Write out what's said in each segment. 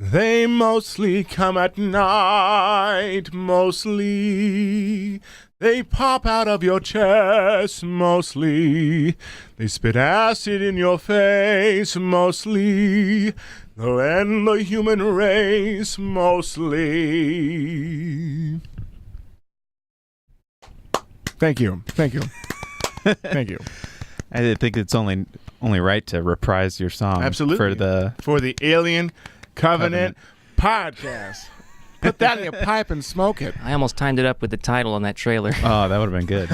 They mostly come at night, mostly. They pop out of your chest, mostly. They spit acid in your face, mostly. They'll end the human race, mostly. Thank you. Thank you. Thank you. I think it's only right to reprise your song. Absolutely. For the Alien Covenant podcast. Put that in your pipe and smoke it. I almost timed it up with the title on that trailer. Oh, that would have been good.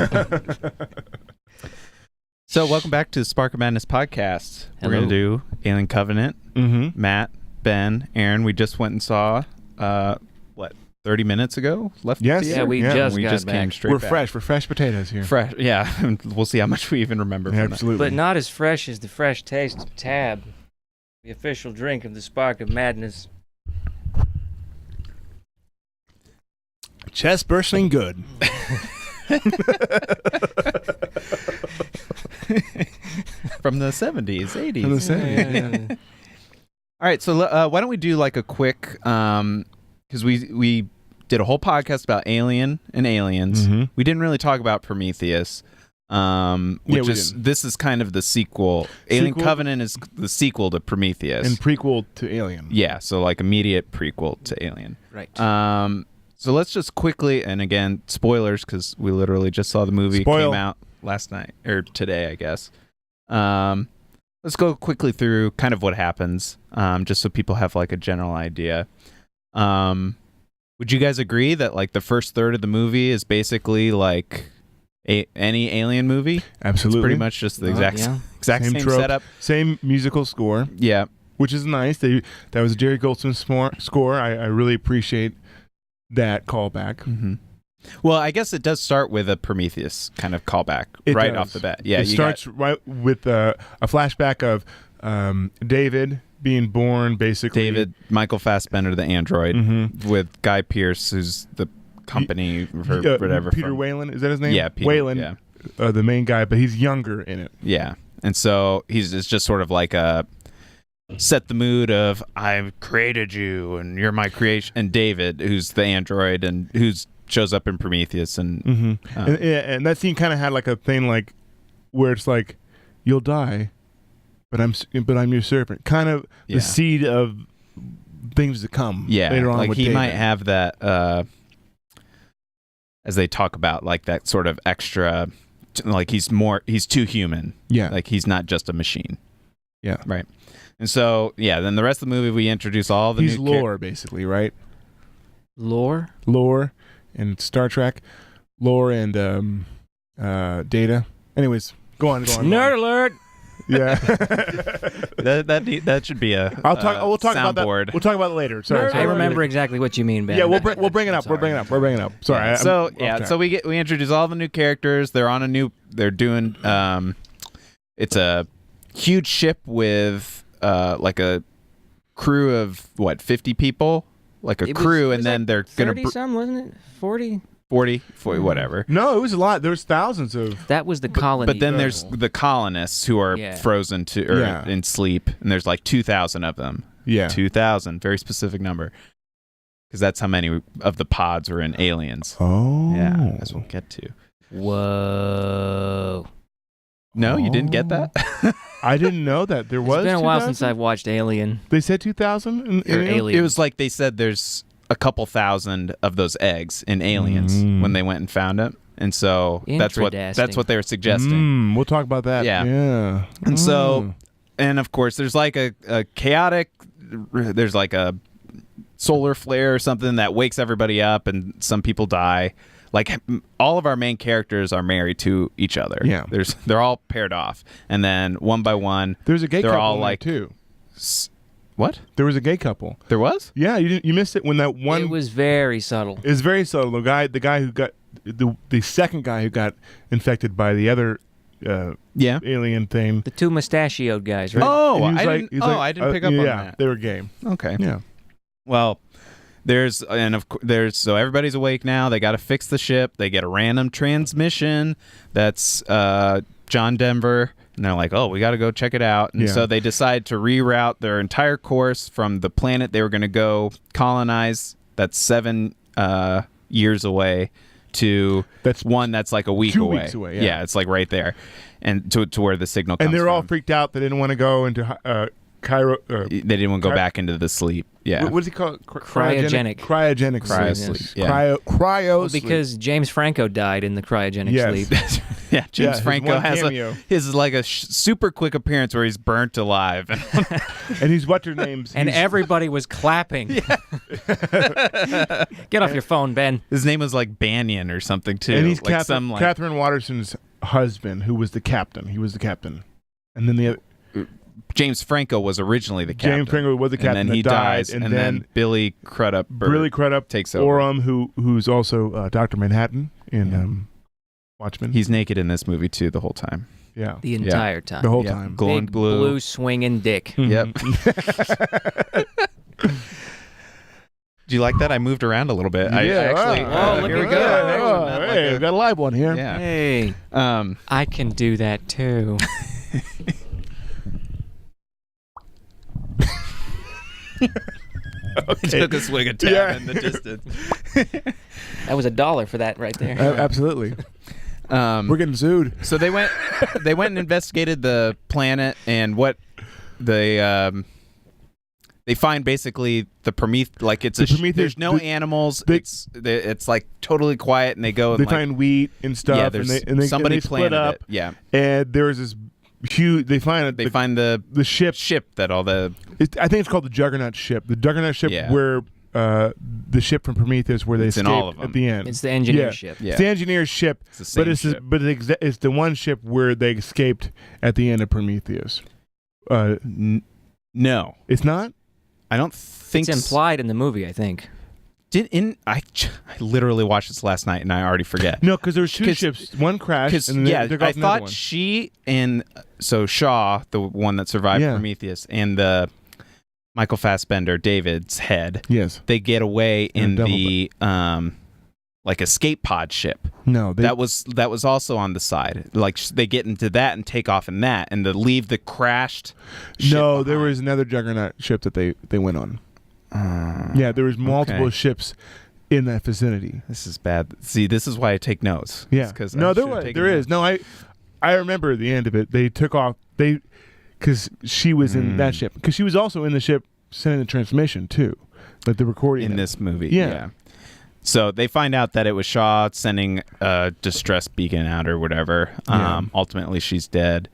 So, welcome back to the Spark of Madness podcast. Hello. We're going to do Alien Covenant. Mm-hmm. Matt, Ben, Aaron, we just went and saw, 30 minutes ago? Left Yes. the Yeah, theater? we just got came back. straight We're back. fresh. We're fresh potatoes here. Fresh, yeah. We'll see how much we even remember from Absolutely. But not as fresh as the fresh taste of Tab, the official drink of the Spark of Madness. Chest bursting good. From the 70s, 80s. From the 70s. All right, so why don't we do like a quick, because we did a whole podcast about Alien and Aliens. Mm-hmm. We didn't really talk about Prometheus, which is this is kind of the sequel. Alien Covenant is the sequel to Prometheus. And prequel to Alien. Yeah, so like immediate prequel to Alien. Right. So let's just quickly, and again, spoilers because we literally just saw the movie. Spoil. Came out last night or today, I guess. Let's go quickly through kind of what happens, just so people have like a general idea. Would you guys agree that like the first third of the movie is basically like any Alien movie? Absolutely. It's pretty much just the exact Same same trope. setup. Same musical score, Yeah. which is nice. That was Jerry Goldsmith's score. I really appreciate that callback. Mm-hmm. Well, I guess it does start with a Prometheus kind of callback It right does. off the bat. Yeah, it starts right with a flashback of David being born, basically. David, Michael Fassbender, the android, Mm-hmm. with Guy Pearce, who's the company or whatever. Peter from, Whalen, is that his name? Yeah, Peter, Whalen, yeah. The main guy, but he's younger in it. Yeah, and so it's just sort of like a set the mood of I've created you and you're my creation, and David, who's the android and who's shows up in Prometheus, and Mm-hmm. And that scene kind of had like a thing like where it's like you'll die, but I'm your servant. Kind of Yeah. the seed of things to come. yeah, later on like with he David. might have that as they talk about like that sort of extra, like he's too human. Yeah, Like he's not just a machine. yeah. Right. And so, yeah, then the rest of the movie, we introduce all the He's new lore, basically, right? Lore? Lore and Star Trek, lore and Data. Anyways, go on. Nerd alert! Yeah. that should be a We'll talk about that. soundboard. We'll talk about it later. Sorry. I remember exactly what you mean, Ben. Yeah, we'll bring it up. We're bringing it up. Sorry. So I'm off track. so we introduce all the new characters. They're doing it's a huge ship with like a crew of 50 people, like a It crew, was and then like they're gonna 30 some, wasn't it? 40? 40 whatever. No, it was a lot. There was thousands of. That was the colony. But then there's the colonists who are Yeah. frozen in sleep, and there's like 2,000 of them. Yeah. 2,000, very specific number, because that's how many of the pods are in Aliens. Oh. Yeah, as we'll get to. Whoa. No, you didn't get that? I didn't know that there was. It's been a while 2,000? since I've watched Alien. They said 2,000 Or Alien. It was like they said there's a couple thousand of those eggs in Aliens when they went and found it, and so that's what they were suggesting. We'll talk about that. Yeah. Yeah. And so, and of course, there's like a chaotic. There's like a solar flare or something that wakes everybody up, and some people die. Like all of our main characters are married to each other. Yeah. They're all paired off, and then one by one, There's a gay they're couple all in like there too. What? There was a gay couple. There was? Yeah, you missed it when that one. It was very subtle. It was very subtle. The guy who got the second guy who got infected by the other Yeah. alien thing. The two mustachioed guys, right? Oh, And he was I didn't. I didn't pick up on yeah, that. they were gay. Okay. Yeah. Well, there's so everybody's awake now. They got to fix the ship. They get a random transmission. That's John Denver And they're like, oh, we got to go check it out. And Yeah. so they decide to reroute their entire course from the planet they were going to go colonize, that's 7 years away, to That's one that's like a week 2 away. weeks away, yeah. It's like right there. And to where the signal comes And they're all from. freaked out. They didn't want to go into Cairo. They didn't want to go back into the sleep. Yeah. What does he call it? Cryogenic. Cryogenic Cryosleep, sleep. yeah. Cryo Well, sleep. because James Franco died in the cryogenic Yes. sleep. Yeah, James his Franco one has cameo. his like a super quick appearance where he's burnt alive. And he's what's her name's. And he's- everybody was clapping. Get off your phone, Ben. His name was like Banyan or something too. And he's like Catherine Watterson's husband, who was the captain. He was the captain. And then the other, James Franco was originally the captain. James Franco was the captain. and then he that died, dies, and then Billy Crudup Billy Crudup takes over. Orem, who's also Dr. Manhattan in Watchmen. He's naked in this movie too the whole time. yeah, The entire time. the whole Yeah. time. Glowing Big blue. blue swinging dick. Yep. Do you like that? I moved around a little bit. I actually. look here at we go. that. Oh, Not like hey, a- we got a live one here. yeah. Hey, I can do that too. Took a swig of tab Yeah. in the distance. That was $1 for that right there. Absolutely. We're getting sued. So they went and investigated the planet, and what they find basically the Prometheus, like it's The Prometheus- there's no the- animals. they- It's like totally quiet, and they go and They like, find wheat and stuff. yeah, there's and they somebody split planted up. it. Yeah, And there's this huge. They find they find the the ship. that all the I think it's called the Juggernaut ship. The Juggernaut ship, Yeah. where the ship from Prometheus, where they It's in escaped all of them. at the end. It's the engineer Yeah. ship. yeah. It's the engineer's ship, It's the same but ship. it's the one ship where they escaped at the end of Prometheus. No, It's not. I don't think It's implied in the movie, I think. I literally watched this last night and I already forget. No, because there were two 'Cause- ships. One crashed, Because and then yeah, they took I off another thought one. she and so Shaw, the one that survived Yeah. Prometheus, and the Michael Fassbender, David's head, Yes. they get away in double the like escape pod ship. No. That was also on the side. Like they get into that and take off in that, and to leave the crashed. ship No, there behind. was another Juggernaut ship that they went on. Yeah, there was multiple okay. ships in that vicinity. This is bad. See, this is why I take notes. Yeah. Because No, there is. No, I remember the end of it. They took off. Because she was in that ship. Because she was also in the ship sending the transmission too, like the recording in of- this movie. Yeah. So they find out that it was Shaw sending a distress beacon out or whatever. Yeah. Ultimately, she's dead.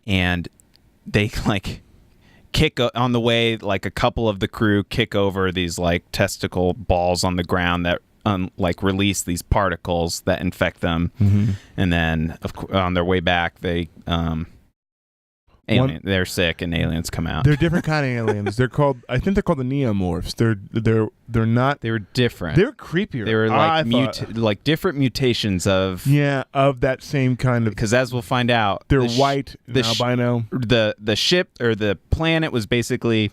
And they like on the way, like a couple of the crew kick over these like testicle balls on the ground that like release these particles that infect them. Mhm. And then on their way back, they they're sick and aliens come out. They're different kind of aliens. They're called. I think they're called the neomorphs. They're not. They were different. They're creepier. They were I like thought. like different mutations of Yeah, of that same kind of. because as we'll find out, They're the sh- white and the sh- albino. the ship or the planet was basically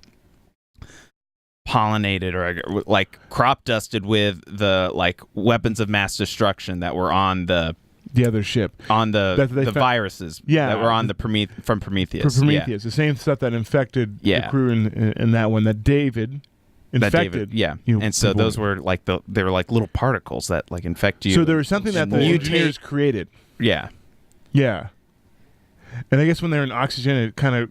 pollinated or like crop dusted with the like weapons of mass destruction that were on the other ship. That they the found- viruses Yeah. that were on the from Prometheus. For Prometheus, the same stuff that infected the Yeah. crew in that one that David Yeah. That infected. David, yeah. you And so those boy. were like they were like little particles that like infect you. So there was something that the Mutate- engineers created. Yeah. Yeah. And I guess when they're in oxygen, it kind of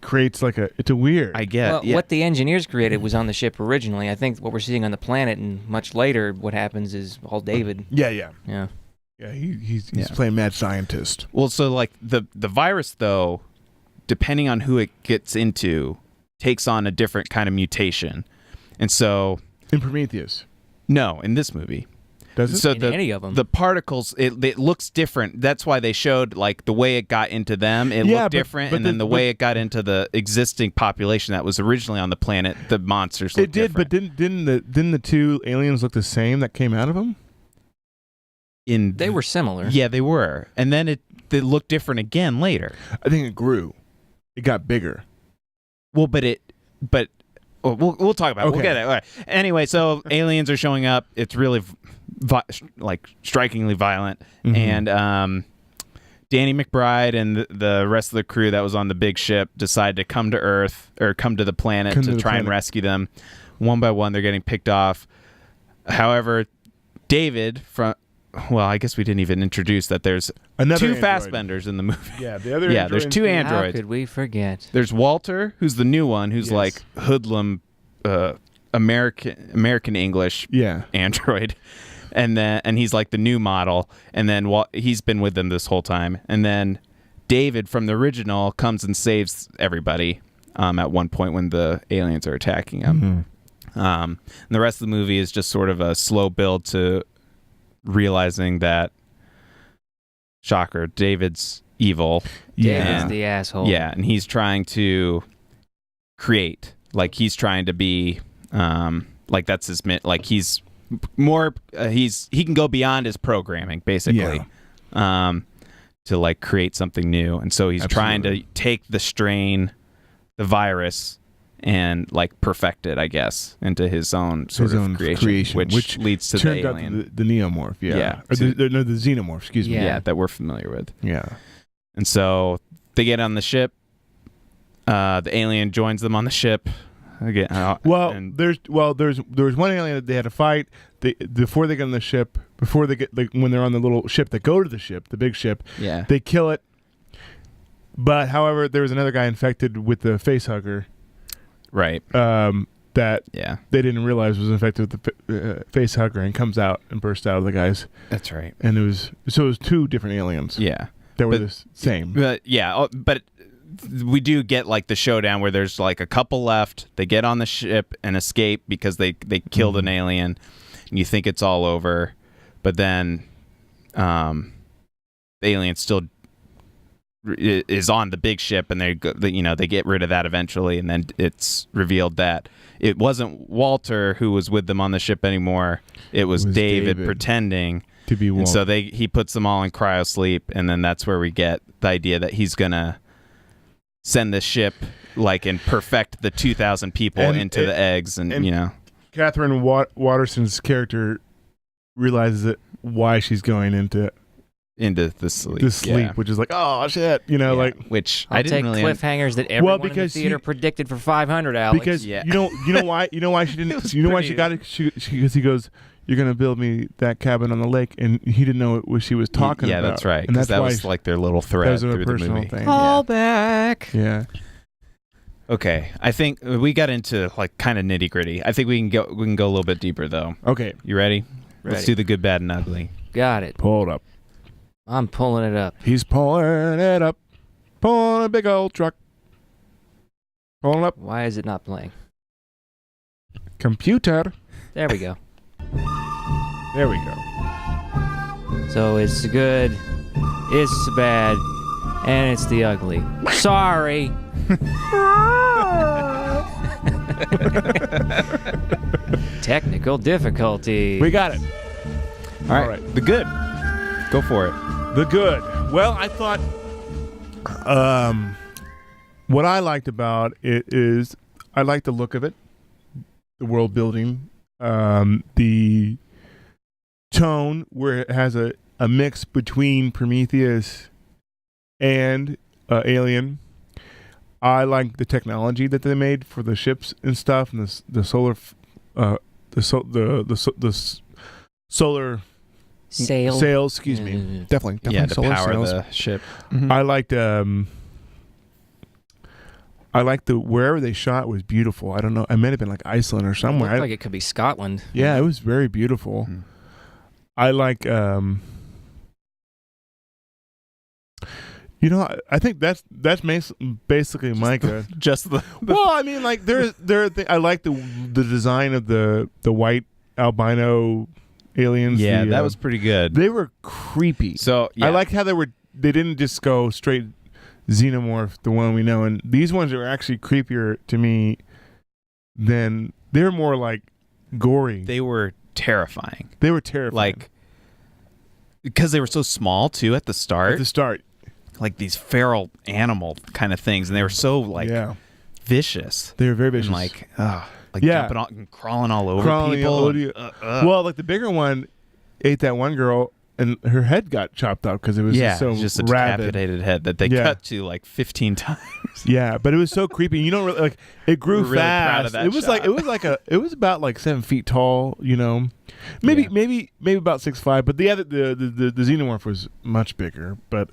creates like it's a weird. I get Well, yeah. what the engineers created was on the ship originally. I think what we're seeing on the planet and much later, what happens is all David. Yeah. Yeah. Yeah, he's Yeah. playing mad scientist. Well, so like the virus though, depending on who it gets into, takes on a different kind of mutation. And so In Prometheus. no, in this movie. Does it? So In any of 'em. the particles, it looks different. That's why they showed like the way it got into them. It Yeah, looked but- different, but and then the- the way it got into the existing population that was originally on the planet, the monsters. It Looked did, but different. didn't the two aliens look the same that came out of them? They were similar. Yeah, they were, and then they looked different again later. I think it grew. It got bigger. Well, but we'll talk about it. We'll Okay. get it. All right. Anyway, so aliens are showing up. It's really like strikingly violent, Mhm. and Danny McBride and the rest of the crew that was on the big ship decide to come to Earth or come to the planet to try and rescue them. One by one, they're getting picked off. However, David I guess we didn't even introduce that there's Another two android. Fassbenders in the movie. Yeah, the other. Yeah, there's two How androids. could we forget? There's Walter, who's the new one, who's Yes. like hoodlum, American English Yeah. android, and he's like the new model, and then he's been with them this whole time, and then David from the original comes and saves everybody at one point when the aliens are attacking him. And the rest of the movie is just sort of a slow build to realizing that, shocker, David's evil. David's the asshole. Yeah, and he's trying to create, like he's trying to be, like that's his like he's more, he can go beyond his programming basically, to like create something new, and so he's trying to take the strain, the virus, and like perfect it, I guess, into his own sort of creation, which leads to the alien, out the neomorph. Yeah, or the xenomorph. Excuse me. Yeah, that we're familiar with. Yeah. And so they get on the ship. The alien joins them on the ship. Again, there's one alien that they had to fight. Before they get on the ship, when they're on the little ship that go to the ship, the big ship. Yeah. They kill it. But however, there was another guy infected with the face hugger. Right. That they didn't realize was infected with the face hugger and comes out and bursts out of the guys. That's right. And it was two different aliens. Yeah. That were the same. But we do get like the showdown where there's like a couple left. They get on the ship and escape because they killed an alien, and you think it's all over, but then the alien still is on the big ship, and they get rid of that eventually, and then it's revealed that it wasn't Walter who was with them on the ship anymore. It was David pretending to be Walter. And so he puts them all in cryo sleep, and then that's where we get the idea that he's gonna send the ship and perfect the 2,000 people into the eggs, and Catherine Watterson's character realizes why she's going into the sleep, which is like, oh shit, which I'll I didn't take really cliffhangers that everyone in the because theater predicted for 500, Alex. Because you know why she didn't why she got it because he goes, you're gonna build me that cabin on the lake, and he didn't know what she was talking about. Yeah, that's right. And that was like their little thread through the movie. Thing. Call back. Yeah. Okay, I think we got into like kind of nitty gritty. I think we can go a little bit deeper though. Okay, you ready? Let's do the good, bad, and ugly. Got it. Pull it up. I'm pulling it up. He's pulling it up. Pulling a big old truck. Pulling up. Why is it not playing? Computer. There we go. There we go. So it's the good, it's the bad, and it's the ugly. Sorry. Technical difficulty. We got it. All right. The good. Go for it. The good. Well, I thought what I liked about it is I like the look of it, the world building, the tone where it has a mix between Prometheus and Alien. I like the technology that they made for the ships and stuff, and the solar solar sails. Excuse me. Definitely. Yeah, to solar power sails. the ship. Mm-hmm. I liked the wherever they shot was beautiful. I don't know. It might have been like Iceland or somewhere. It looked like it could be Scotland. Yeah, it was very beautiful. Mm-hmm. I like. I think that's basically Micah. Just the well, I mean, like I like the design of the white albino aliens. Yeah, that was pretty good. They were creepy. So I like how they didn't just go straight xenomorph, the one we know, and these ones are actually creepier to me than they're more like gory. They were terrifying. They were terrifying. Like because they were so small too at the start. Like these feral animal kind of things, and they were so vicious. They were very vicious. And jumping on and crawling all over people. Well, like the bigger one ate that one girl, and her head got chopped off because it was Yeah, so just a rabid. decapitated head that they Yeah. cut to like 15 times. Yeah, but it was so creepy. You don't really like. It grew We're really proud fast. of that It was shot. it was about like 7 feet tall. You know, maybe Yeah. maybe about 6'5". But the xenomorph was much bigger. But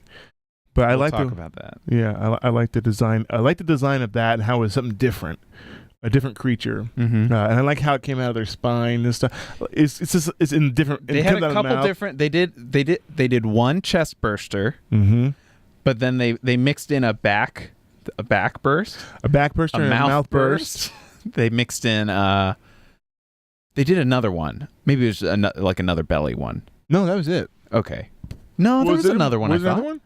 I We'll like talk the about that. yeah I like the design. I like the design of that and how it was something different, a different creature. Mm-hmm. And I like how it came out of their spine and stuff. It's just it's in different. They had a couple different. They did one chest burster, Mm-hmm. but then they mixed in a back burst, A back burst and a mouth burst. They mixed in. They did another one. Maybe it was like another belly one. No, that was it. Okay. No, there was it another one. I Was there thought. another one?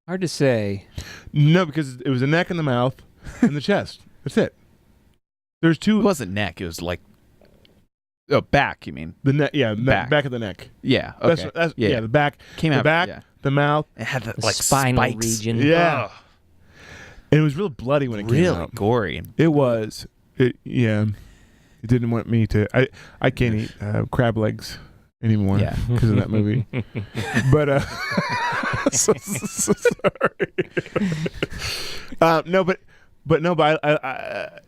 Hard to say. No, because it was the neck and the mouth and the chest. That's it. There's It two. wasn't neck. It was like back. You mean? The neck, yeah, Back. back of the neck. Yeah. Okay. That's yeah. the back, Came the out. back, Yeah. the mouth. It had the, The like spinal spikes. region. Yeah, and it was real bloody when it came Really out. gory. It was. Yeah. It didn't want me to. I can't eat crab legs anymore. Yeah. because of that movie. But so sorry. But I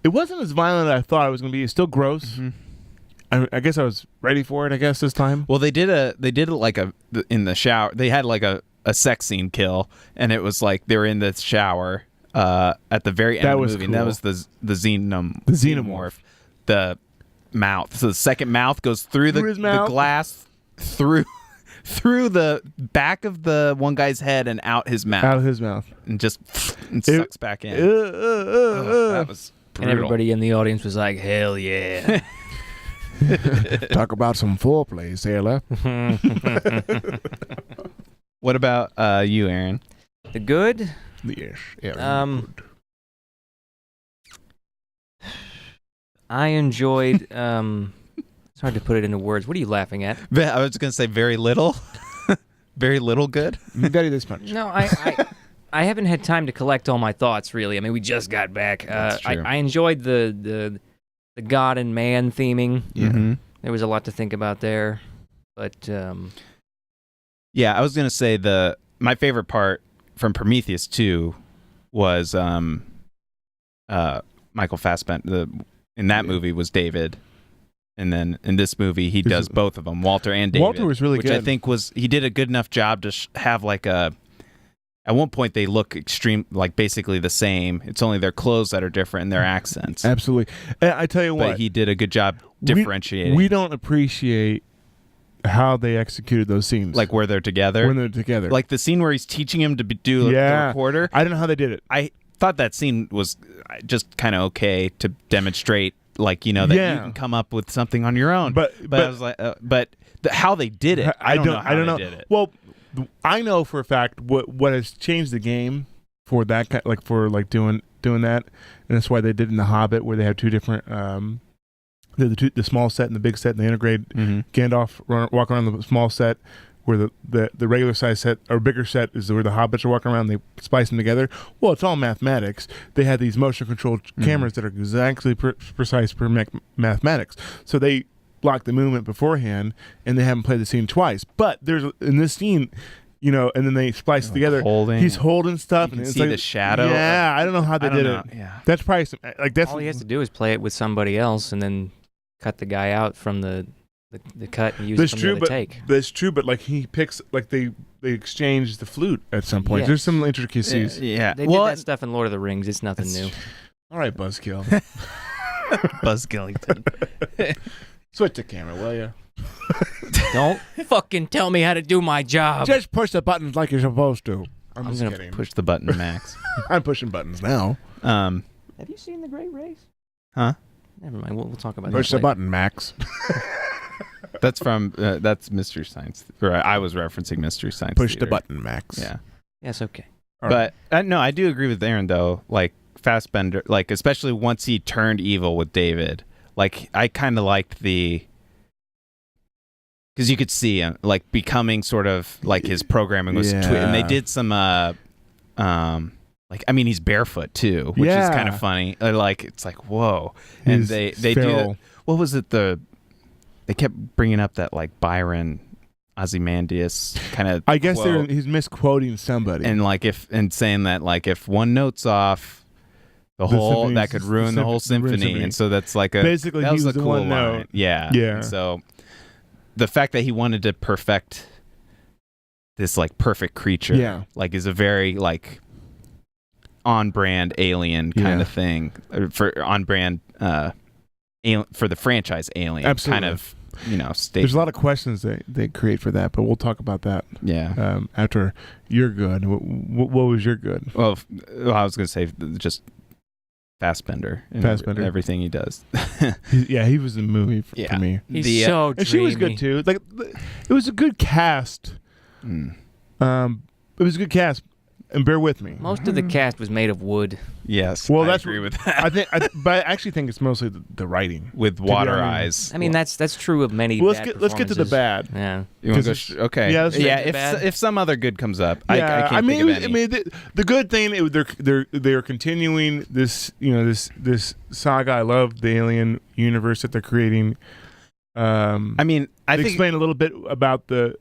it wasn't as violent as I thought it was going to be. It's still gross. Mhm. I guess I was ready for it. I guess this time. Well, they did like in the shower. They had like a sex scene kill, and it was like they were in the shower at the very end That of the was movie. And that cool. was the xenomorph. the mouth. So the second mouth goes through Through his mouth? the glass through the back of the one guy's head and out his mouth, Out of his mouth. and just sucks back in. That was And brutal. everybody in the audience was like, "Hell yeah!" Talk about some foreplay, sailor. What about you, Aaron? The good. Yes. Yeah. I enjoyed. It's hard to put it into words. What are you laughing at? I was gonna say very little, very little good. Daddy, this much. No, I haven't had time to collect all my thoughts. Really, I mean, we just got back. That's true. I enjoyed the God and man theming. Yeah. Mhm. There was a lot to think about there, but Yeah, I was gonna say my favorite part from Prometheus 2 was Michael Fassbender. In that movie was David, and then in this movie he does both of them, Walter and David. Walter was really which I good. think he did a good enough job to have like a. At one point they look like basically the same. It's only their clothes that are different and their accents. Absolutely. And I tell you what, But he did a good job differentiating. We don't appreciate how they executed those scenes. like where they're together. when they're together. Like the scene where he's teaching him to do Yeah. the recorder. I don't know how they did it. I thought that scene was just kind of okay to demonstrate, like, you know, that Yeah. you can come up with something on your own. But I was like, how they did it, I don't know how they did it. Well, I know for a fact what has changed the game for that kind, like for like doing that, and that's why they did in The Hobbit, where they have two different the small set and the big set, and they integrate Mhm. Gandalf walk around the small set, where the regular size set or bigger set is where the hobbits are walking around. They splice them together. Well, it's all mathematics. They had these motion controlled cameras that are exactly precise per mathematics. So they block the movement beforehand, and they haven't played the scene twice. But there's in this scene, you know, and then they splice together. holding. He's holding stuff, You can and it's see like, the shadow. Yeah, I don't know how they I don't did know. it. Yeah. That's probably some, like that's all he has to do is play it with somebody else, and then cut the guy out from the cut and use it That's from true, the other but take. that's true. But like he picks, like they exchange the flute at some point. Yes. There's some intricacies. Yeah. They well, did that stuff in Lord of the Rings. It's nothing new. All right, Buzzkill. Buzz Gillington. Switch the camera, will you? Don't fucking tell me how to do my job. Just push the buttons like you're supposed to. I'm just gonna kidding. Push the button, Max. I'm pushing buttons now. Have you seen The Great Race? Huh? Never mind. We'll talk about Push that the later. button, Max. That's from that's Mystery Science. Or I was referencing Mystery Science. Push the Theater. button, Max. Yeah. Yes, okay. All right. But no, I do agree with Aaron though. Like Fassbender, like especially once he turned evil with David, like I kind of liked because you could see him like becoming sort of like his programming was, and they Yeah. did some like I mean he's barefoot too, which is kind Yeah. of funny. Like it's like whoa, and He's they do. feral. What was it? They kept bringing up that like Byron. Ozymandias kind of. I guess he's misquoting somebody. And saying that like if one note's off, that could ruin the whole symphony. And so that's like basically that he was was a the cool one line. note. Yeah. Yeah. And so the fact that he wanted to perfect this like perfect creature, like is a very like on brand Alien kind of thing for on brand for the franchise Alien. Absolutely. Kind of. There's a lot of questions they create for that, but we'll talk about that. Yeah. After your good, what was your good? Well, I was going to say just Fassbender. Fassbender. Everything he does. He was in the movie for me. He's so dreamy. And she was good too. Like it was a good cast. It was a good cast. And bear with me. Most of the cast was made of wood. Yes. Well, I agree with that. But I actually think it's mostly the writing with water eyes. I mean, that's true of many. Well, let's get to the bad. Yeah. You want to go? Okay. Yeah. If some other good comes up, I can't think of any. I mean, the good thing they're continuing this this saga. I love the Alien universe that they're creating. I mean, I think explain a little bit about the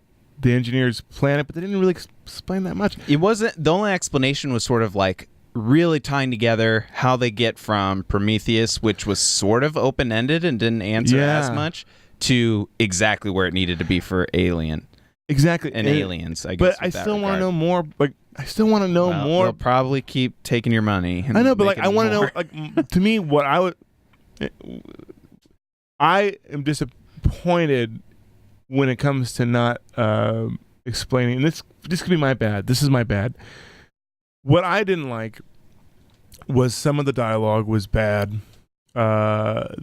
engineer's planet, but they didn't really explain that much. It wasn't. The only explanation was sort of like really tying together how they get from Prometheus, which was sort of open-ended and didn't answer as much, to exactly where it needed to be for Alien. Exactly. And Aliens, I guess. But I still want to know more. Like, I still want to know more. They'll probably keep taking your money. I know, but like, I want to know. Like, to me, what I am disappointed when it comes to not explaining. And this could be my bad. This is my bad. What I didn't like was some of the dialogue was bad. The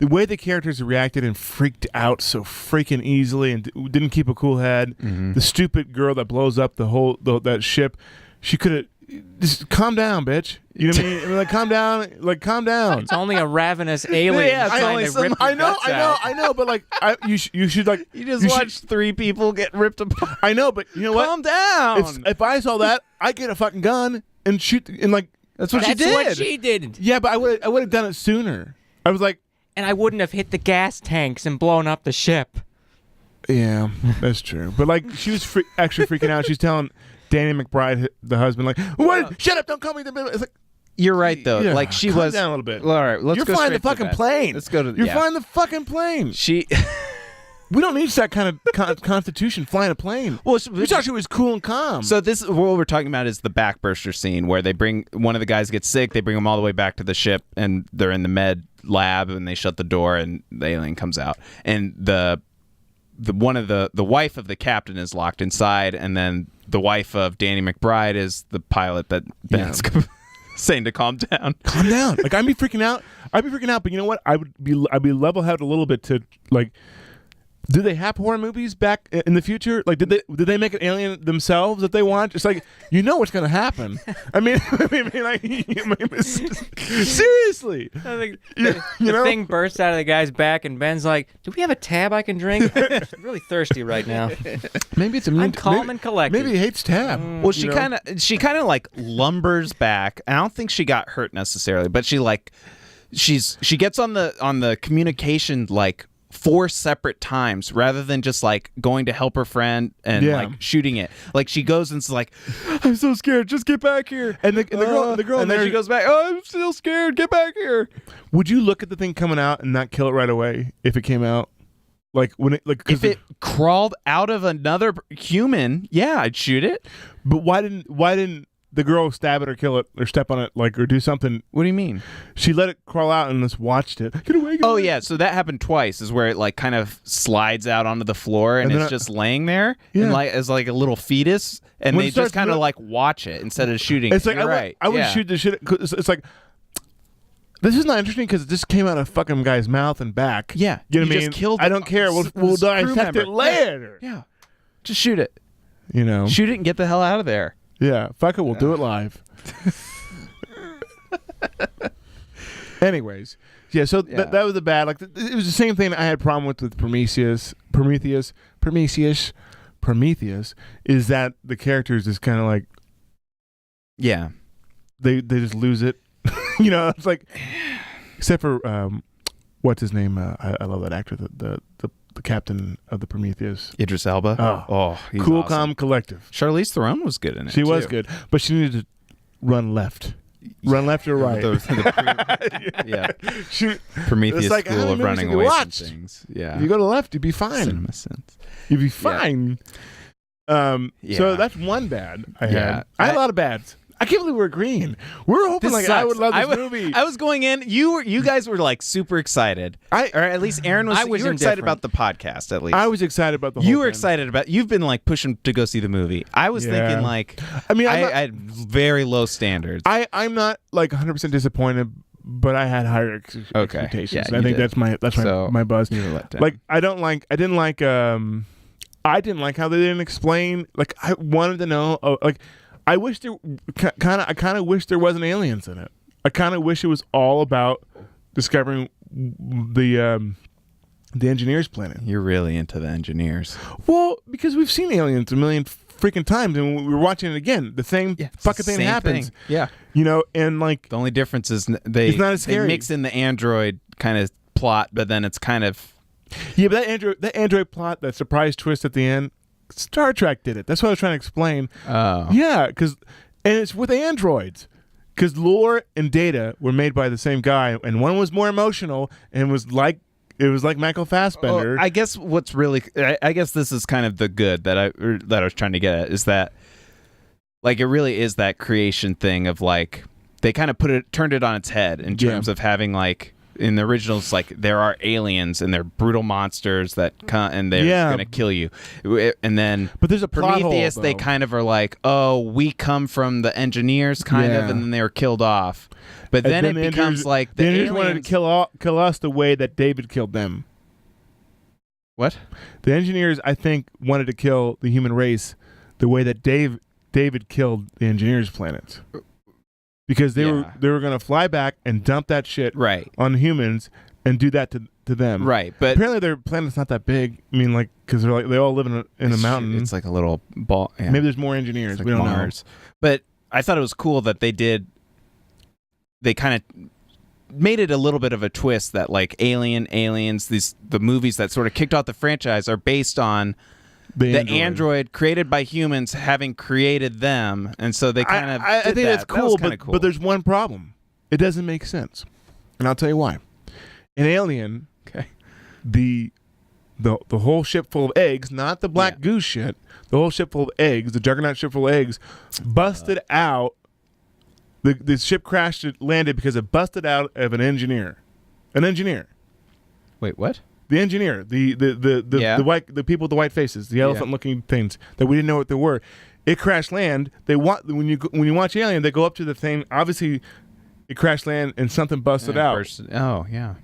way the characters reacted and freaked out so freaking easily and didn't keep a cool head. Mm-hmm. The stupid girl that blows up that ship, she could have just calm down, bitch. You know what I mean? Like calm down. Like calm down. It's only a ravenous alien. Yeah, trying to rip your guts out. I know. But like, you should like. You just watched 3 people get ripped apart. I know, but you know what? Calm down. If I saw that, I'd get a fucking gun and shoot and like. That's what she did. That's what she did. Yeah, but I would have done it sooner. I was like. And I wouldn't have hit the gas tanks and blown up the ship. Yeah, that's true. But like, she was actually freaking out. She's telling Danny McBride, the husband, like, "What? Shut up! Don't call me the." It's like, you're right though. Yeah, like she calm was down a little bit. All right, let's You're go flying the straight to fucking that. plane. Let's go to. You're flying the fucking plane. She. We don't need that kind of constitution flying a plane. Well, we thought she was cool and calm. So this what we're talking about is the backburster scene where they bring one of the guys gets sick, they bring him all the way back to the ship, and they're in the med lab, and they shut the door, and the alien comes out, and the wife of the captain is locked inside, and then the wife of Danny McBride is the pilot that Ben's saying to calm down. Calm down. Like I'd be freaking out, but you know what? I'd be level-headed a little bit to like. Do they have horror movies back in the future? Like, did they make an alien themselves that they want? It's like, you know what's going to happen. I mean, seriously. I think the thing bursts out of the guy's back, and Ben's like, "Do we have a tab I can drink? I'm really thirsty right now." Maybe it's immune. I'm calm and collected. Maybe he hates tab. Well, she kind of like lumbers back. I don't think she got hurt necessarily, but she gets on the communication like 4 separate times rather than just like going to help her friend and like shooting it. Like she goes and is like, "I'm so scared, just get back here." And the girl, and then she goes back, "Oh, I'm still scared, get back here." Would you look at the thing coming out and not kill it right away if it came out? Like when it like if it crawled out of another human, yeah, I'd shoot it. But why didn't the girl stab it or kill it or step on it or do something? What do you mean? She let it crawl out and just watched it. Get away! Oh yeah, so that happened twice. Is where it like kind of slides out onto the floor and it's just laying there and like as like a little fetus, and when they just kind of like watch it instead of shooting. It's like I would yeah. shoot the shit. It's like. This is not interesting because it just came out of a fucking guy's mouth and back. Yeah, you know what I mean? Just killed I don't care. We'll dissect it later. Yeah, just shoot it. You know, shoot it and get the hell out of there. Yeah, fuck it. We'll do it live. Anyways, yeah. So that was the bad. Like it was the same thing I had a problem with Prometheus. Is that the characters is kind of like, yeah, they just lose it. You know, it's like, except for what's his name? I love that actor. The the captain of the Prometheus. Idris Elba. He's Cool, awesome. calm, collective. Charlize Theron was good in it. She was too. good, but she needed to run left. Run left or right. She, Prometheus It's like, how School many of movies Running have you Away from watched? Things. Yeah. if you go to left, you'd be fine. Cinema Sense. You'd be fine. So Yeah. that's one bad I Yeah. had. I had a lot of bads. I can't believe we're agreeing. We're hoping This I sucks. would love this I movie. I was going in. You guys were like super excited. Or at least Aaron was. I was you were excited indifferent. about the podcast. At least I was excited about the whole you were thing. excited about. You've been like pushing to go see the movie. I was Yeah. thinking like. I mean, I had very low standards. I'm not like 100% disappointed, but I had higher expectations. Yeah, And I you think did. that's my buzz. You were let down. Like I didn't like how they didn't explain. Like I wanted to know. I wish there I kind of wish there wasn't aliens in it. I kind of wish it was all about discovering the engineers planet. You're really into the engineers. Well, because we've seen aliens a million freaking times, and we were watching it again. The same fucking thing Same happens. thing. Yeah. You know, and like The only difference is they It's not as they scary. mix in the android kind of plot, but then it's kind of yeah, but that android plot, that surprise twist at the end, Star Trek did it. That's what I was trying to explain. Yeah, and it's with androids. Because Lore and Data were made by the same guy, and one was more emotional and was like Michael Fassbender. I guess what's really I guess this is kind of the good that I was trying to get at is that like it really is that creation thing of like they kind of turned it on its head in terms of having like in the originals like there are aliens and they're brutal monsters that come and they're gonna kill you, and then but there's a plot Prometheus hole, they though. kind of are like, oh, we come from the engineers kind of, and then they were killed off, but then it the becomes engineers- like the the engineers aliens wanted to kill us the way that David killed them. What? The engineers, I think, wanted to kill the human race the way that David killed the engineers' planets. Because they were going to fly back and dump that shit Right. on humans and do that to them. Right, but Apparently their planet's not that big. I mean, like, because they're like they all live in a it's mountain. It's like a little ball. Yeah. Maybe there's more engineers. It's like we don't Mars. But I thought it was cool that they kind of made it a little bit of a twist that like aliens, the movies that sort of kicked off the franchise are based on know. the android created by humans having created them, and so they kind of I did think that. that's That was cool, kinda cool. but there's one problem. It doesn't make sense, and I'll tell you why. In Alien, okay. the whole ship full of eggs, not the black goose shit, the whole ship full of eggs, the Juggernaut ship full of eggs, busted out. The ship crashed, it landed because it busted out of an engineer. An engineer. Wait, what? The engineer, the people with the white faces, the elephant-looking things that we didn't know what they were. It crash land. When you watch Alien, they go up to the thing. Obviously, it crash land and something busted out. Oh yeah.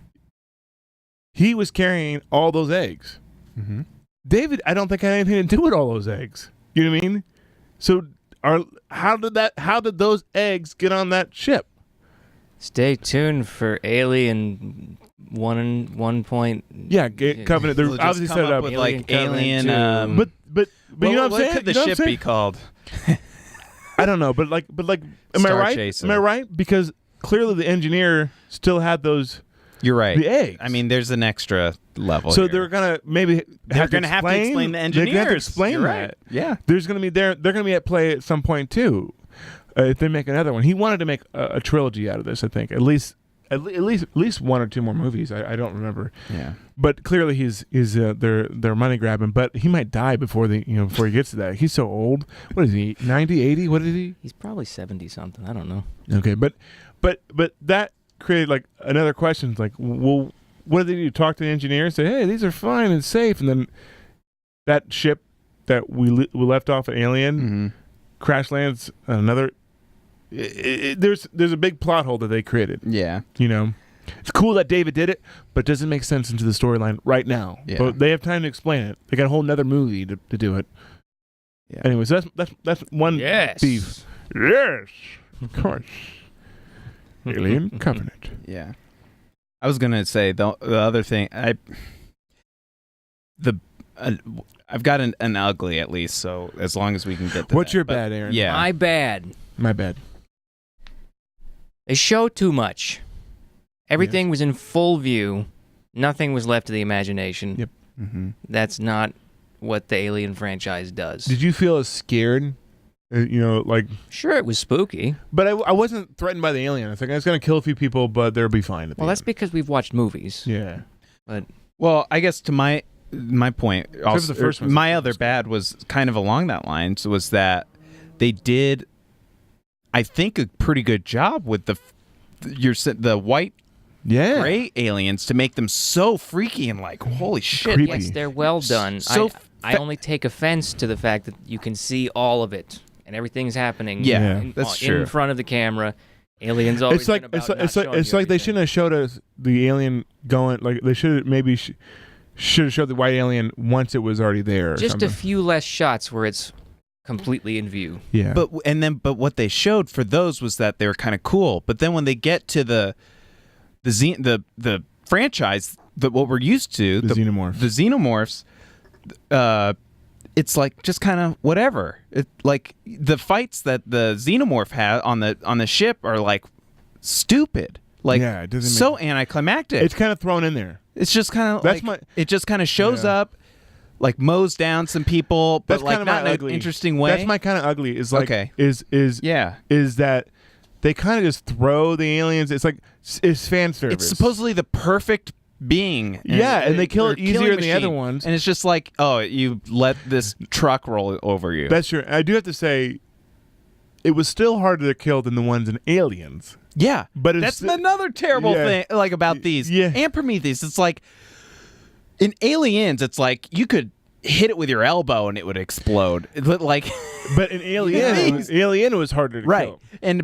He was carrying all those eggs. Mm-hmm. David, I don't think had anything to do with all those eggs. You know what I mean? So, how did those eggs get on that ship? Stay tuned for Alien 1.1. Yeah, Covenant. They're We'll just obviously come set it up up. with Alien like alien. Covenant But you know what I'm saying? Could the You know what I'm ship saying? be called? I don't know, but like, am Star I right? Chaser. Am I right? Because clearly the engineer still had those. You're right. The eggs. I mean, there's an extra level. So here. they're gonna maybe They're gonna have to explain the engineers. They're gonna have to explain You're that. right. Yeah. There's gonna be they're gonna be at play at some point too. If they make another one, he wanted to make a trilogy out of this. I think at least one or two more movies. I don't remember. Yeah. But clearly they're money grabbing. But he might die before he gets to that. He's so old. What is he? 90, 80? What is he? He's probably 70 something. I don't know. Okay, but that created like another question. It's like, well, what do they do? Talk to the engineer, say, hey, these are fine and safe, and then that ship that we left off at Alien Mm-hmm. crash lands on another. There's a big plot hole that they created. Yeah. You know, it's cool that David did it, but it doesn't make sense into the storyline right now. Yeah. But they have time to explain it. They got a whole nother movie to do it. Yeah. Anyway, so that's one Yes. beef. Yes, of course. Alien Covenant. Yeah. I was gonna say the other thing I've got an ugly at least, so as long as we can get to What's that. your But, bad, Aaron? Yeah. My bad. My bad. They show too much. Everything was in full view. Nothing was left to the imagination. Yep. That's not what the Alien franchise does. Did you feel as scared? Like Sure, it was spooky. But I wasn't threatened by the alien. I think I was going to kill a few people, but they'll be fine. At the Well, that's end. because we've watched movies. Yeah. But Well, I guess to my point, also, the first one. my other bad was kind of along that lines was that they did, I think, a pretty good job with the white Yeah. gray aliens to make them so freaky and like holy shit. Creepy. yes, they're well done. So I only take offense to the fact that you can see all of it and everything's happening. Yeah, in, that's in true. front of the camera. Aliens always. It's like been about it's not like showing it's you like they everything. shouldn't have showed us the alien going. Like they should have maybe should have showed the white alien once it was already there. Or Just something. a few less shots where it's completely in view. Yeah. But what they showed for those was that they were kind of cool. But then when they get to the franchise, what we're used to, The xenomorphs. the xenomorphs, it's like just kind of whatever. It like the fights that the xenomorph had on the ship are like stupid. Like Yeah, it doesn't so anticlimactic. it's kind of thrown in there. It's just kind of That's like it just kind of shows Yeah. up, like mows down some people, but That's like kind of not my in ugly. an interesting way. That's my kind of ugly. Is like Okay. is yeah. is that they kind of just throw the aliens. It's like it's fan service. It's supposedly the perfect being. Yeah, and they kill or it easier killing than the other machine. ones. And it's just like, oh, you let this truck roll over you. That's true. I do have to say, it was still harder to kill than the ones in Aliens. yeah, But that's it's- another terrible yeah. thing. Like about these, Yeah. and Prometheus. It's like in Aliens, it's like you could hit it with your elbow and it would explode. But like, But in Alien was harder to right? kill. And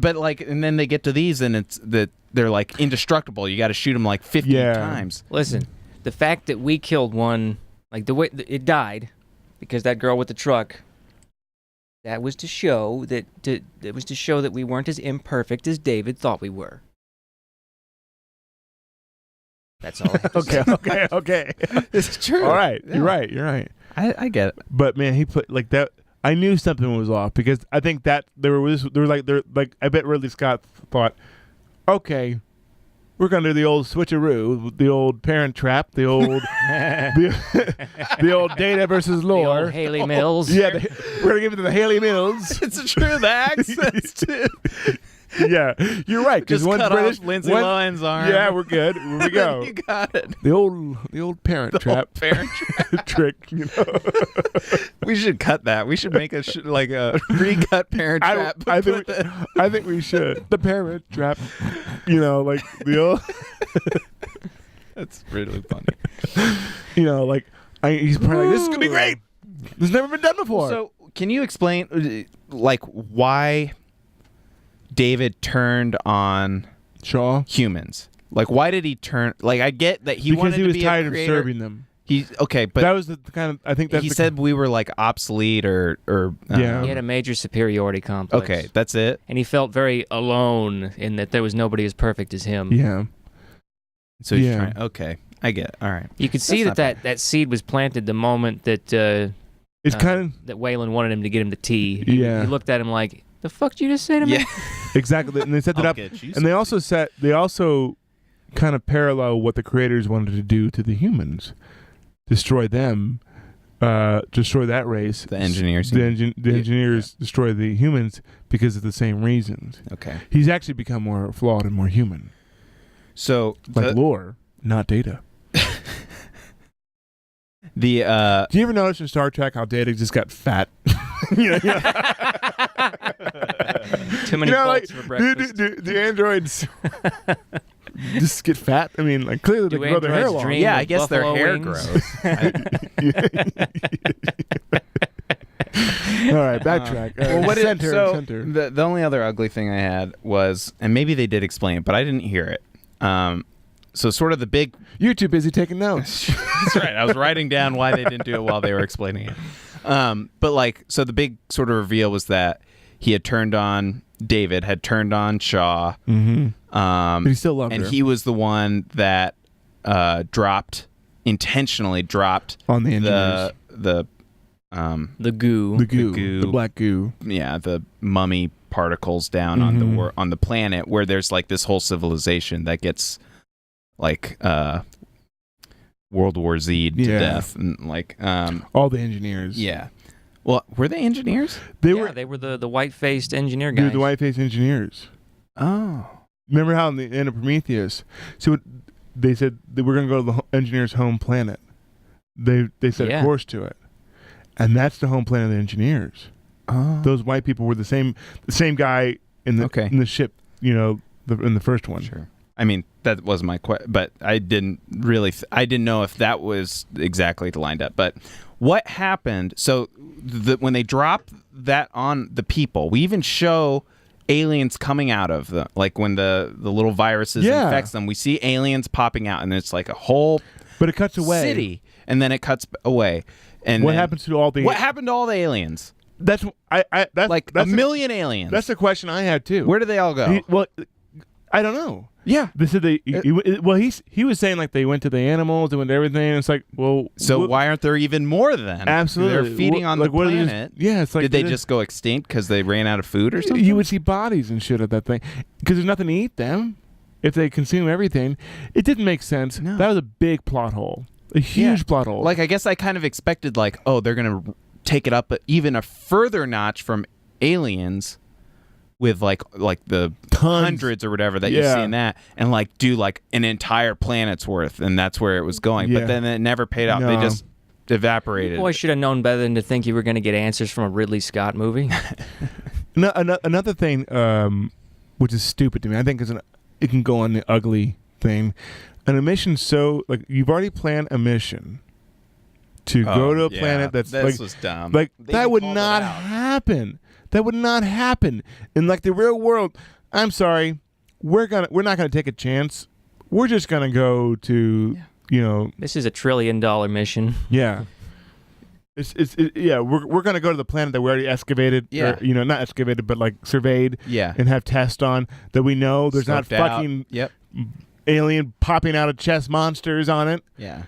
then they get to these and it's that they're like indestructible. You got to shoot them like 50 Yeah. times. Listen, the fact that we killed one, like the way it died, because that girl with the truck. That was to show that we weren't as imperfect as David thought we were. That's all. I have to say. Okay. It's true. All right. Yeah. You're right. I get it. But man, he put like that. I knew something was off because I think that I bet Ridley Scott thought, okay, we're gonna do the old switcheroo, the old Parent Trap, the old the old Data versus The lore. old Haley Mills. Yeah, we're gonna give it to the Haley Mills. It's true. The accents too. Yeah, you're right. Because Just one's cut British, off Lindsay one- Lohan's arm. Yeah, we're good. Here we go. You got it. The old Parent Trap Parent trick. You know. We should cut that. We should make a recut Parent Trap. I think we should. The Parent Trap. You know, like the old. That's really funny. You know, like he's probably like, this is gonna be great. This has never been done before. So, can you explain, like, why David turned on Shaw, humans? Like, why did he turn? Like, I get that he because wanted he was to be tired a of creator. serving them. He's okay, but That was the kind of. I think that's he the said we were like obsolete or Yeah. He had a major superiority complex. Okay, that's it. And he felt very alone in that there was nobody as perfect as him. Yeah. So he's Yeah. trying. Okay, I get it. All right. You could see That's that seed was planted the moment that It's kind that Waylon wanted him to get him the tea. Yeah. He looked at him like, "The fuck did you just say to me?" Yeah. of exactly, and they set it I'll up, get you and they also kind of parallel what the creators wanted to do to the humans, destroy them, destroy that race. The engineers. The engineers destroy the humans because of the same reasons. Okay. He's actually become more flawed and more human, So like lore, not Data. the Do you ever notice in Star Trek how Data just got fat? you know, Too many bolts for breakfast. do androids just get fat? I mean, like clearly they Do grow their hair androids long. dream yeah, I of guess their buffalo hair wings? grows. All right, backtrack. Well, what center, is so center. the only other ugly thing I had was, and maybe they did explain it, but I didn't hear it. So sort of the big. You're too busy taking notes. That's right. I was writing down why they didn't do it while they were explaining it. But like, so the big sort of reveal was that he had turned on David, had turned on Shaw. Mm-hmm. But he still loved and her. he was the one that intentionally dropped On the engineers. the The goo. the goo, goo. the black goo. yeah, the mummy particles down Mhm. on the planet where there's like this whole civilization that gets like World War Z to Yeah. death, and like All the engineers. yeah. Well, were they engineers? They They were the white-faced engineer they were guys. the white-faced engineers. Oh, Remember how in the end of Prometheus, so they said they were going to go to the engineers' home planet. They set a Yeah. course to it, and that's the home planet of the engineers. oh, Those white people were the same guy in the ship. You know, in the first one. sure. I mean, that was my question, but I didn't really. I didn't know if that was exactly lined up. But what happened? So when they drop that on the people, we even show aliens coming out of them, like when the little viruses Yeah. infects them. We see aliens popping out, and it's like a whole But it cuts away. city, and then it cuts away. And What then- happens to all the? What happened to all the aliens? That's that's Like that's a million aliens. That's the question I had too. Where do they all go? Well, I don't know. yeah. They said he was saying like they went to the animals, they went to everything. And it's like, well, So why aren't there even more then? Absolutely, They're feeding on the what is this- planet. Yeah, it's like Did they just go extinct because they ran out of food or something? You would see bodies and shit at that thing because there's nothing to eat them if they consume everything. It didn't make sense. No. That was a big plot hole, a huge plot hole. Like, I guess I kind of expected, like, oh, they're going to take it up even a further notch from Aliens with, like the Tons. hundreds or whatever that you Yeah. see in that, and, like, do, like, an entire planet's worth, and that's where it was going. Yeah. But then it never paid off. They No. just evaporated. Boy, should have known better than to think you were going to get answers from a Ridley Scott movie. Another thing, which is stupid to me, I think it can go on the ugly thing. An emission so like you've already planned a mission to go to a planet that's this like was dumb. like They that even would called it not out. happen. That would not happen in like the real world. I'm sorry, we're not gonna take a chance. We're just gonna go to This is a $1 trillion mission. yeah. We're gonna go to the planet that we already excavated. Yeah. Or, not excavated, but like surveyed. Yeah. And have tests on that we know there's Scoped not out. fucking Yep. alien popping out of chest monsters on it. Yeah.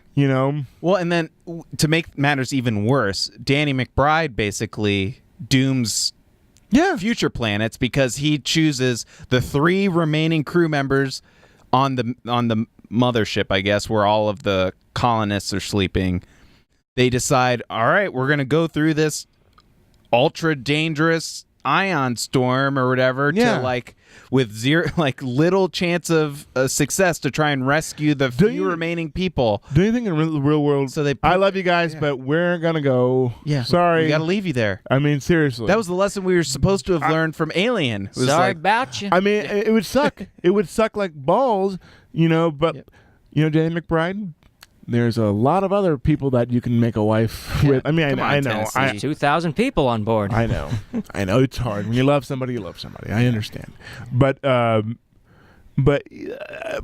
Well, and then to make matters even worse, Danny McBride basically dooms future planets because he chooses the 3 remaining crew members on the mothership, I guess, where all of the colonists are sleeping. They decide, all right, we're going to go through this ultra dangerous ion storm or whatever Yeah. to like with zero little chance of success to try and rescue the Do few you- remaining people. do you think in the real world? So they I love you guys, but we're gonna go. Sorry. we got to leave you there. I mean, seriously. That was the lesson we were supposed to have learned from Alien. It was Sorry like, about you. I mean, it would suck. It would suck like balls, But Danny McBride. There's a lot of other people that you can make a wife with. I mean, Come on, I know. Tennessee. 2,000 people on board. I know. I know it's hard. When you love somebody, you love somebody. I understand. But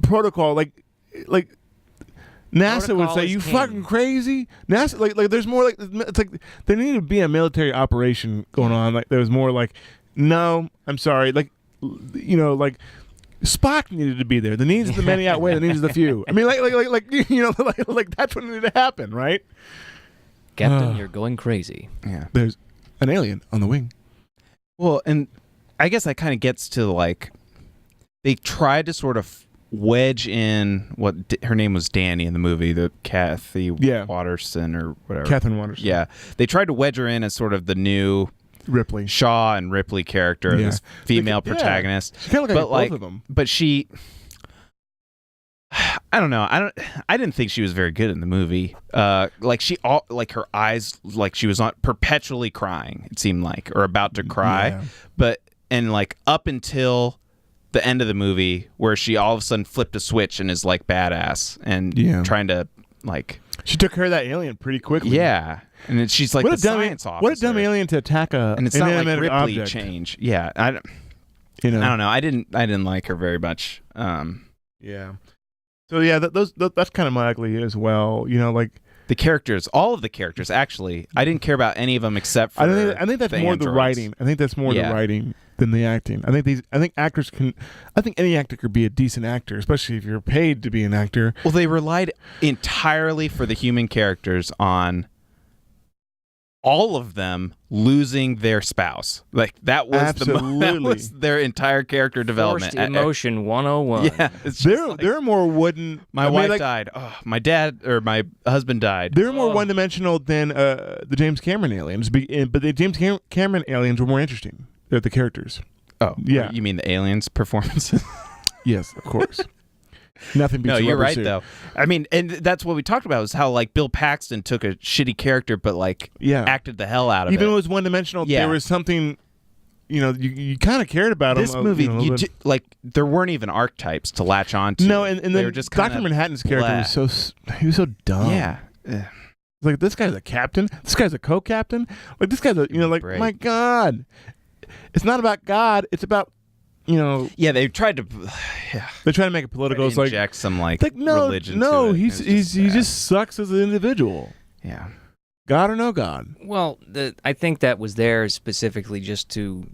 protocol, like NASA would Protocol say, is "You king." fucking crazy." NASA, like there's more like it's like there needed to be a military operation going on. Like there was more like, no, I'm sorry, like Spock needed to be there. The needs of the many outweigh the needs of the few. I mean, like that's what needed to happen, right? Captain, you're going crazy. yeah. There's an alien on the wing. Well, and I guess that kind of gets to like they tried to sort of wedge in her name was Danny in the movie, the Kathy Watterson or whatever. Catherine Watterson. Yeah, they tried to wedge her in as sort of the new Ripley. Shaw and Ripley character, Yeah. this female Like, yeah. protagonist. She kind of But like both of them. But she, I don't know. I didn't think she was very good in the movie. Like her eyes, like she was perpetually crying. It seemed like, or about to cry. Yeah. But and like up until the end of the movie, where she all of a sudden flipped a switch and is like badass and trying to like. She took care of that alien pretty quickly. Yeah, and then she's like What the a dumb science officer. What a dumb alien to attack a And it's not like inanimate Ripley object. change. Yeah, I don't know. I didn't like her very much. Yeah. So yeah, that's kind of my ugly as well. Like The characters, all of the characters, actually, I didn't care about any of them except for. I think that's the more the androids. writing. I think that's more the writing than the acting. I think actors can. I think any actor could be a decent actor, especially if you're paid to be an actor. Well, they relied entirely for the human characters on all of them losing their spouse. Like that was that Absolutely. was their entire character development. Forced emotion 101. Yeah, it's just like, They're more wooden. my I mean, wife like, died. Oh, my dad or my husband died. They're more one-dimensional than the James Cameron aliens, but the James Cameron aliens were more interesting. They're the characters. Oh, Yeah. You mean the aliens' performances? Yes, of course. Nothing beats No, a you're rubber right suit. though. I mean, and that's what we talked about is how like Bill Paxton took a shitty character, but like Yeah. acted the hell out of Even it. though it was one-dimensional, Yeah. there was something. You kind of cared about This him. movie, a little bit. like there weren't even archetypes to latch on to. No, and they then were just Dr. kinda Manhattan's character blah. was so dumb. Yeah. Like, this guy's a captain. This guy's a co-captain. Like, this guy's a, like, Break. my God. It's not about God. It's about, Yeah, they tried to they're trying to make it political. It's like, inject some like no, religion. no, to it. he It's bad. just sucks as an individual. yeah. God or no God. Well, I think that was there specifically just to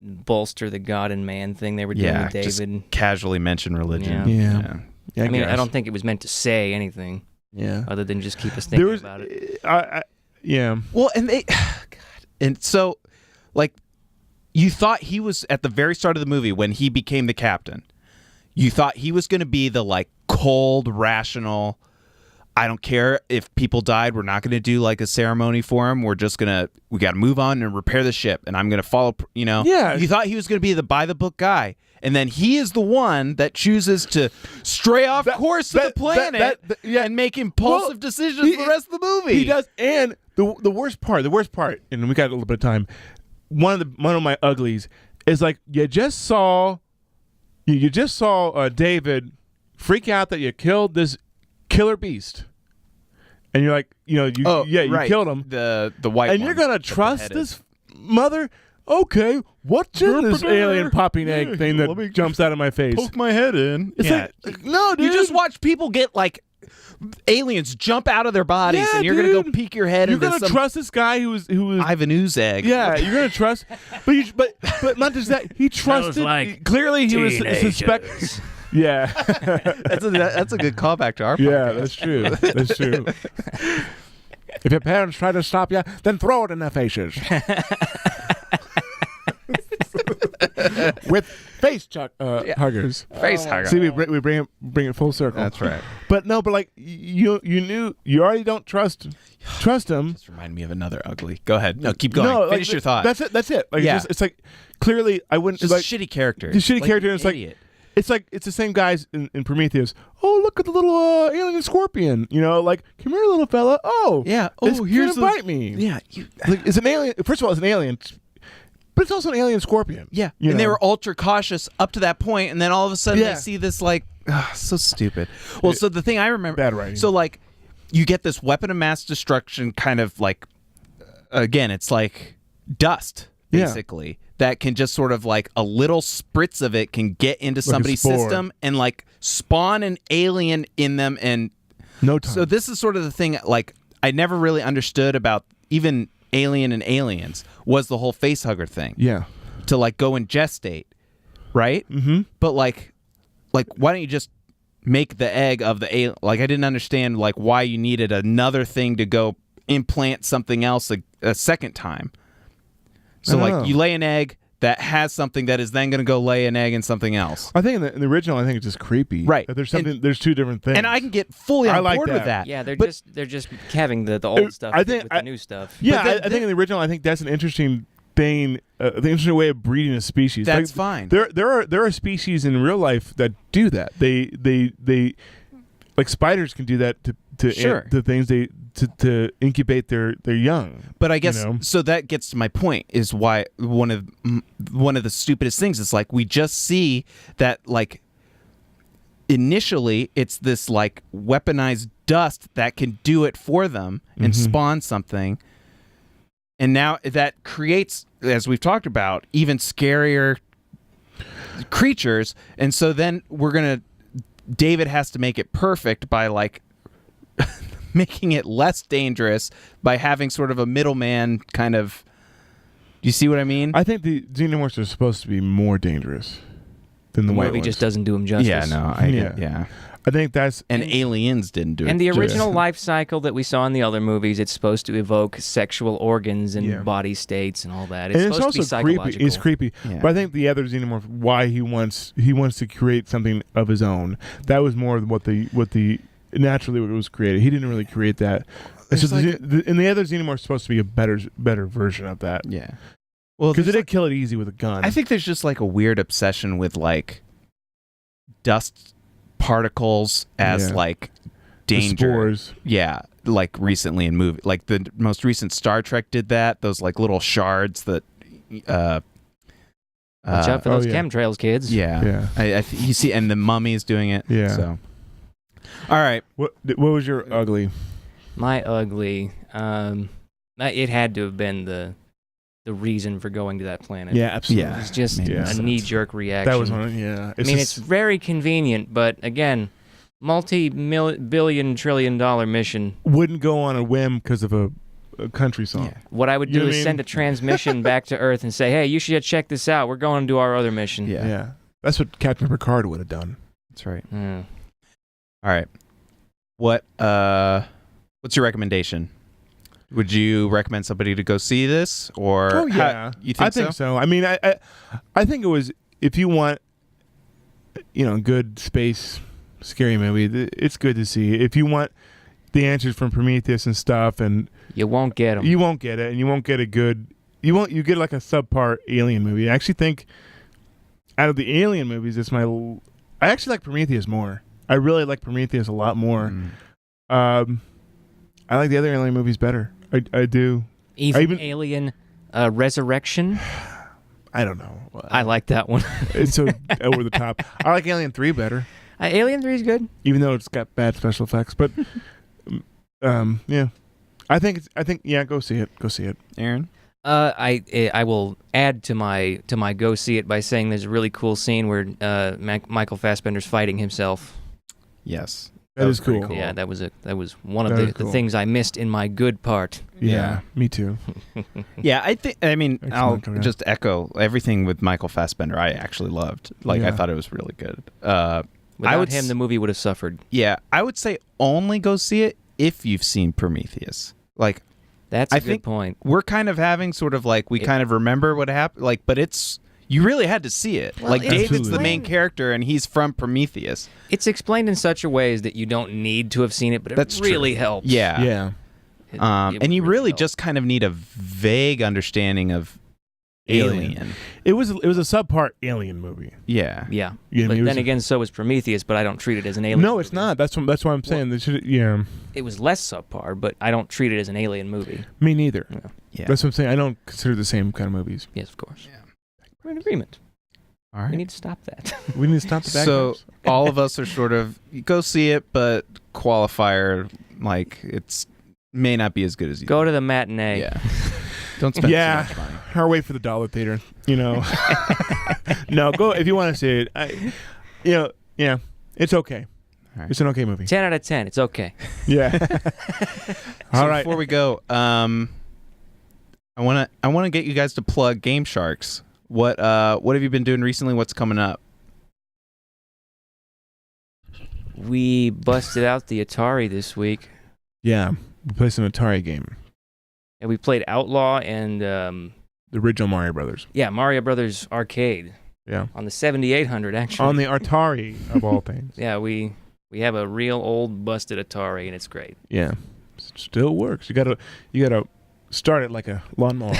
bolster the God and man thing they were doing Yeah, with just David. casually mention religion. Yeah. Yeah, I mean, I guess. don't think it was meant to say anything Yeah. other than just keep us There thinking was, about it. yeah. Well, and they, God, and so, like, you thought he was at the very start of the movie when he became the captain. You thought he was going to be the like cold, rational. I don't care if people died. We're not going to do like a ceremony for him. We got to move on and repair the ship. And I'm going to follow. Yeah. You thought he was going to be the by the book guy, and then he is the one that chooses to stray off course of the planet yeah. and make impulsive Well, decisions for the rest of the movie. He does, and the worst part, and we got a little bit of time. One of my uglies is like you just saw David freak out that you killed this killer beast, and you're like, you right. killed him, The white, and one, you're gonna the trust beheaded. this mother? Okay, what's in this alien popping egg thing that jumps out of my face? my head in. It's Yeah. like, no, dude. You just watch people get like aliens jump out of their bodies, Yeah, and you're gonna go dude. peek your head You're into gonna some trust this guy who was Ivan Ooze egg. yeah, you're gonna trust, but not just that. He trusted. like Clearly, he was suspect. Yeah, that's a good callback to our podcast. yeah, that's true. That's true. If your parents try to stop you, then throw it in their faces with face huggers. Face hugger. See, we bring it full circle. That's right. But no, but like you knew you already don't trust him. This reminded me of another ugly. Go ahead. No, keep going. No, like, Finish your thought. That's it. That's it. Like Yeah. it's like clearly I wouldn't just like a shitty character. the shitty Like character. an And it's like idiot. it's the same guys in Prometheus. Oh, look at the little alien scorpion. Like, come here, little fella. Oh, Yeah. it's Oh, here's gonna the bite me. Yeah. You, Like, it's an alien. First of all, it's an alien, but it's also an alien scorpion. yeah. You And they know? were ultra cautious up to that point, and then all of a sudden Yeah. they see this like so stupid. Well, so the thing I remember Bad writing. So like you get this weapon of mass destruction kind of like again, it's like dust Yeah. basically. That can just sort of like a little spritz of it can get into somebody's spore. system and like spawn an alien in them. And No time. so this is sort of the thing like I never really understood about even Alien and Aliens was the whole face hugger thing yeah. to like go and gestate, right? Mm-hmm. But like why don't you just make the egg of the alien? Like I didn't understand like why you needed another thing to go implant something else a second time. So I don't like know. you lay an egg that has something that is then going to go lay an egg in something else. I think in the original, I think it's just creepy. Right. That there's something. There's two different things. And I can get fully I on like board that. with that. Yeah, they're But- just having the old stuff I think with the new stuff. Yeah, But I think in the original, I think that's an interesting thing. The interesting way of breeding a species. That's Like, fine. There are species in real life that do that. They like spiders can do that to Sure. to things to incubate their young. But I guess know? so. That gets to my point. Is why one of the stupidest things is like we just see that like initially it's this like weaponized dust that can do it for them and spawn something, and now that creates, as we've talked about, even scarier creatures. And so then David has to make it perfect by like making it less dangerous by having sort of a middleman kind of. Do you see what I mean? I think the xenomorphs are supposed to be more dangerous than the The white movie ones. just doesn't do him justice. yeah, no, Yeah. yeah. I think that's And Aliens didn't do it. And the original just- life cycle that we saw in the other movies, it's supposed to evoke sexual organs and Yeah. body states and all that. and It's it's supposed to be also creepy. psychological. It's creepy. Yeah. But I think the other Xenomorph, why he wants to create something of his own. That was more what the naturally what was created. He didn't really create that. It's There's just and the other Xenomorph is supposed to be a better version of that. Yeah. Well, Because it there's did kill it easy with a gun. I think there's just like a weird obsession with like dust particles as Yeah. like The danger. spores. Yeah, like recently in movie, like the most recent Star Trek did that. Those like little shards that. Watch out for Oh, those yeah. chemtrails, kids. Yeah, Yeah. you see, and the Mummy's doing it. Yeah. So, all right. What was your ugly? My ugly. It had to have been the reason for going to that planet. Yeah, absolutely. Yeah. It's just Made a sense. knee-jerk reaction. That was one. Yeah. I mean, it's very convenient, but again, multi-billion trillion dollar mission. wouldn't go on a whim because of a country song. Yeah. What I would You do know what is I mean? send a transmission back to Earth and say, "Hey, you should check this out. We're going to do our other mission." Yeah, Yeah. That's what Captain Picard would have done. that's right. Hmm. All right. What's your recommendation? Would you recommend somebody to go see this, or Oh yeah, you think I think so. I mean, I think it was if you want, good space scary movie. It's good to see. If you want the answers from Prometheus and stuff, and You won't get them. you won't get it, and you won't get a good. You get like a subpar Alien movie. I actually think out of the Alien movies, I actually like Prometheus more. I really like Prometheus a lot more. Mm. I like the other Alien movies better. I do. Even Alien Resurrection. I don't know. I like that one. It's so over the top. I like Alien 3 better, Alien 3 is good. even though it's got bad special effects. But yeah, I think go see it. Go see it. Aaron? I will add to my go see it by saying there's a really cool scene where Michael Fassbender's fighting himself. Yes. That is was pretty cool. Cool. Yeah, that was one of That the, is cool. the things I missed in my good part. Yeah, me too. Yeah, I mean, Excellent, I'll okay. just echo everything with Michael Fassbender. I actually loved. Like, I Yeah. thought it was really good. Without would him, s- the movie would have suffered. Yeah, I would say only go see it if you've seen Prometheus. Like, That's a I good think- point. we're kind of having sort of like, we kind of remember what happened, like, but you really had to see it. Well, Like, it's David's the Absolutely. main character, and he's from Prometheus. It's explained in such a way as that you don't need to have seen it, but it That's really true. helps. Yeah. Yeah, It And would you really help. just kind of need a vague understanding of Alien. it was a subpar Alien movie. Yeah. Yeah. Yeah, I But mean, it then was- again, so is Prometheus, but I don't treat it as an alien. No, it's movie. not. That's why I'm saying. They should. Yeah, It was less subpar, but I don't treat it as an alien movie. me neither. Yeah. That's what I'm saying. I don't consider the same kind of movies. Yes, of course. Yeah. We're in agreement. All We right. need to stop that. We need to stop the bad So guys. all of us are sort of go see it, but qualifier like it's may not be as good as you. Go think. to the matinee. Yeah. Don't spend Yeah. too much money. Or wait for the dollar theater. No, go if you want to see it. Yeah, it's okay. All right. It's an okay movie. 10 out of 10. It's okay. Yeah. All So right. Before we go, I want to get you guys to plug Game Sharks. What have you been doing recently? What's coming up? We busted out the Atari this week. Yeah, we play some Atari game. And we played Outlaw and, The original Mario Brothers. Mario Brothers Arcade Yeah. on the 7800, actually. On the Atari of all things. Yeah, we have a real old busted Atari, and it's great. Yeah. Still works. You gotta start it like a lawnmower.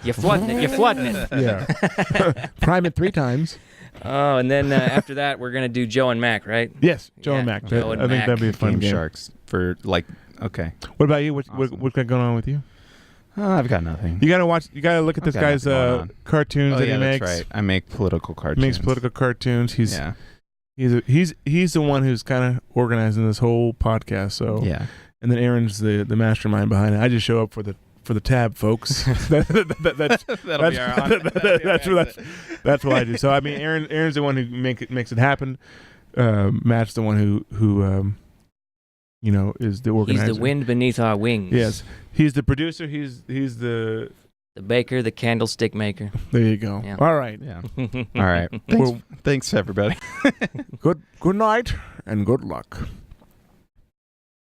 You're flooding it. You're flooding it. Yeah. Prime it 3 times. Oh, and then after that, we're going to do Joe and Mac, right? Yes, Joe Yeah, and Mac. Joe and I think Mac. that'd be a fun Game game. Sharks for like okay. What about you? Awesome. What's got going on with you? I've got nothing. You gotta watch. You gotta look at I've this got guy's nothing going on. cartoons Oh that yeah, he makes. that's right. I make political He cartoons. makes political cartoons. Yeah. He's the one who's kind of organizing this whole podcast. So Yeah. and then Aaron's the mastermind behind it. I just show up for the tab, folks. that's That'll be our that's what I do. So I mean, Aaron's the one who makes it happen. Matt's the one who is the organizer. He's the wind beneath our wings. Yes, he's the producer. He's the. The baker, the candlestick maker. There you go. Yeah. All right. Yeah. All right. Thanks everybody. Good night and good luck.